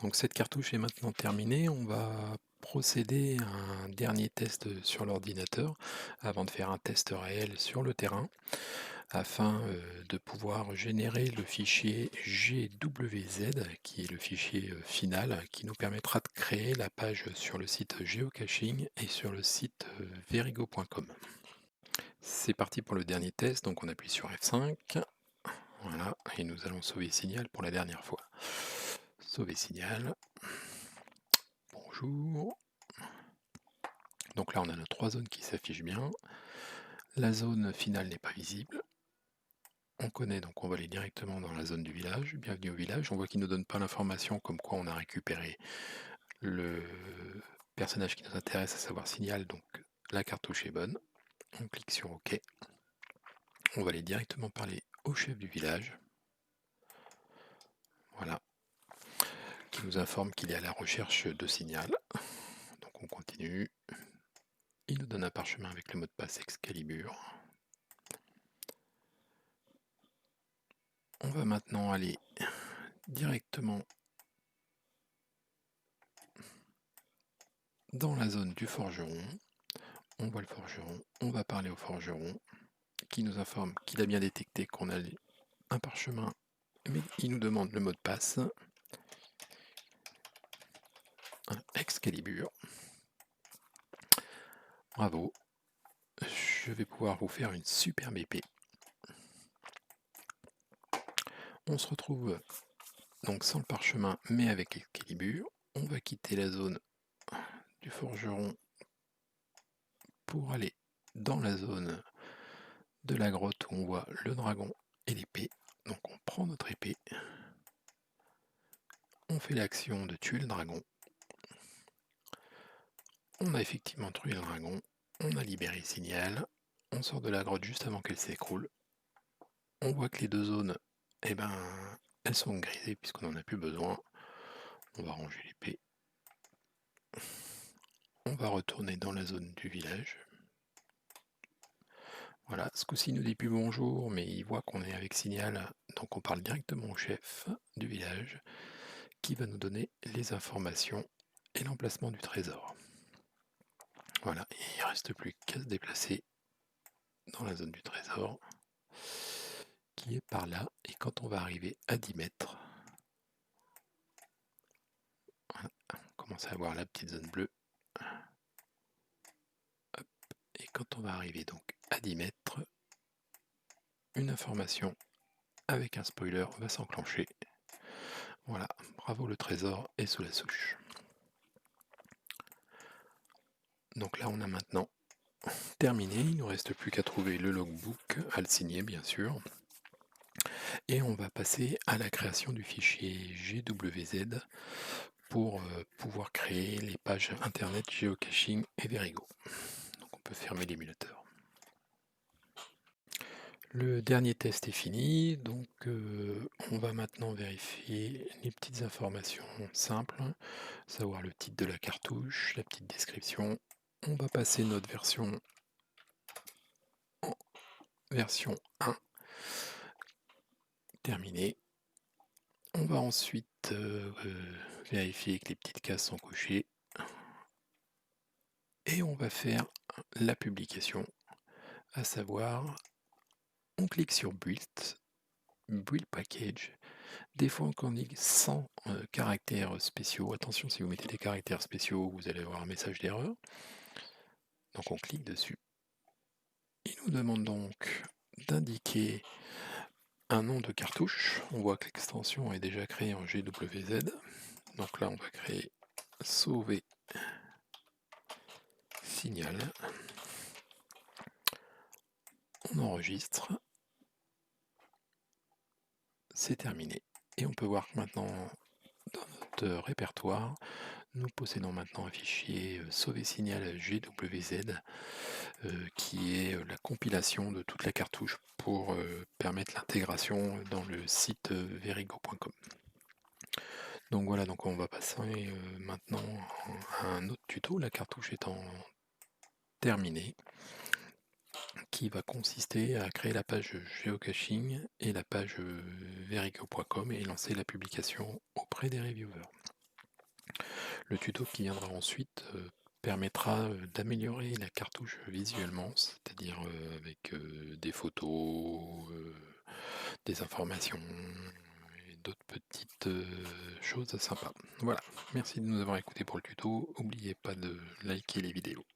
Donc cette cartouche est maintenant terminée. On va procéder à un dernier test sur l'ordinateur avant de faire un test réel sur le terrain afin de pouvoir générer le fichier GWZ qui est le fichier final qui nous permettra de créer la page sur le site geocaching et sur le site verigo.com. C'est parti pour le dernier test, donc on appuie sur F5. Voilà, et nous allons sauver signal pour la dernière fois. Sauver signal. Bonjour. Donc là, on a nos trois zones qui s'affichent bien. La zone finale n'est pas visible. On connaît, donc on va aller directement dans la zone du village. Bienvenue au village. On voit qu'il ne nous donne pas l'information comme quoi on a récupéré le personnage qui nous intéresse, à savoir Signal. Donc la cartouche est bonne. On clique sur OK. On va aller directement parler au chef du village. Voilà. Qui nous informe qu'il est à la recherche de Signal. Donc on continue. Il nous donne un parchemin avec le mot de passe Excalibur. On va maintenant aller directement dans la zone du forgeron. On voit le forgeron, on va parler au forgeron qui nous informe qu'il a bien détecté qu'on a un parchemin, mais il nous demande le mot de passe. Un Excalibur. Bravo. Je vais pouvoir vous faire une superbe épée. On se retrouve donc sans le parchemin, mais avec Excalibur. On va quitter la zone du forgeron pour aller dans la zone de la grotte où on voit le dragon et l'épée. Donc on prend notre épée, on fait l'action de tuer le dragon. On a effectivement tué le dragon, on a libéré Signal, on sort de la grotte juste avant qu'elle s'écroule. On voit que les deux zones, eh ben, elles sont grisées puisqu'on n'en a plus besoin. On va ranger l'épée. On va retourner dans la zone du village. Voilà, ce coup-ci il nous dit plus bonjour, mais il voit qu'on est avec Signal, donc on parle directement au chef du village qui va nous donner les informations et l'emplacement du trésor. Voilà, il ne reste plus qu'à se déplacer dans la zone du trésor qui est par là, et quand on va arriver à 10 mètres, voilà, on commence à voir la petite zone bleue. Hop, et quand on va arriver donc à 10 mètres, une information avec un spoiler va s'enclencher. Voilà, bravo, le trésor est sous la souche. Donc là on a maintenant terminé, il ne nous reste plus qu'à trouver le logbook, à le signer bien sûr. Et on va passer à la création du fichier GWZ pour pouvoir créer les pages internet geocaching et Verigo. Donc on peut fermer l'émulateur. Le dernier test est fini, donc on va maintenant vérifier les petites informations simples, savoir le titre de la cartouche, la petite description. On va passer notre version en version 1, terminée. On va ensuite vérifier que les petites cases sont cochées. Et on va faire la publication, à savoir, on clique sur Build Package. Des fois, on clique sans caractères spéciaux. Attention, si vous mettez des caractères spéciaux, vous allez avoir un message d'erreur. Donc on clique dessus. Il nous demande donc d'indiquer un nom de cartouche. On voit que l'extension est déjà créée en GWZ. Donc là, on va créer sauver signal. On enregistre. C'est terminé. Et on peut voir que maintenant, dans notre répertoire, nous possédons maintenant un fichier sauver signal GWZ qui est la compilation de toute la cartouche pour permettre l'intégration dans le site verigo.com. Donc voilà, donc on va passer maintenant à un autre tuto, la cartouche étant terminée, qui va consister à créer la page geocaching et la page verigo.com et lancer la publication auprès des reviewers. Le tuto qui viendra ensuite permettra d'améliorer la cartouche visuellement, c'est-à-dire avec des photos, des informations et d'autres petites choses sympas. Voilà, merci de nous avoir écoutés pour le tuto. N'oubliez pas de liker les vidéos.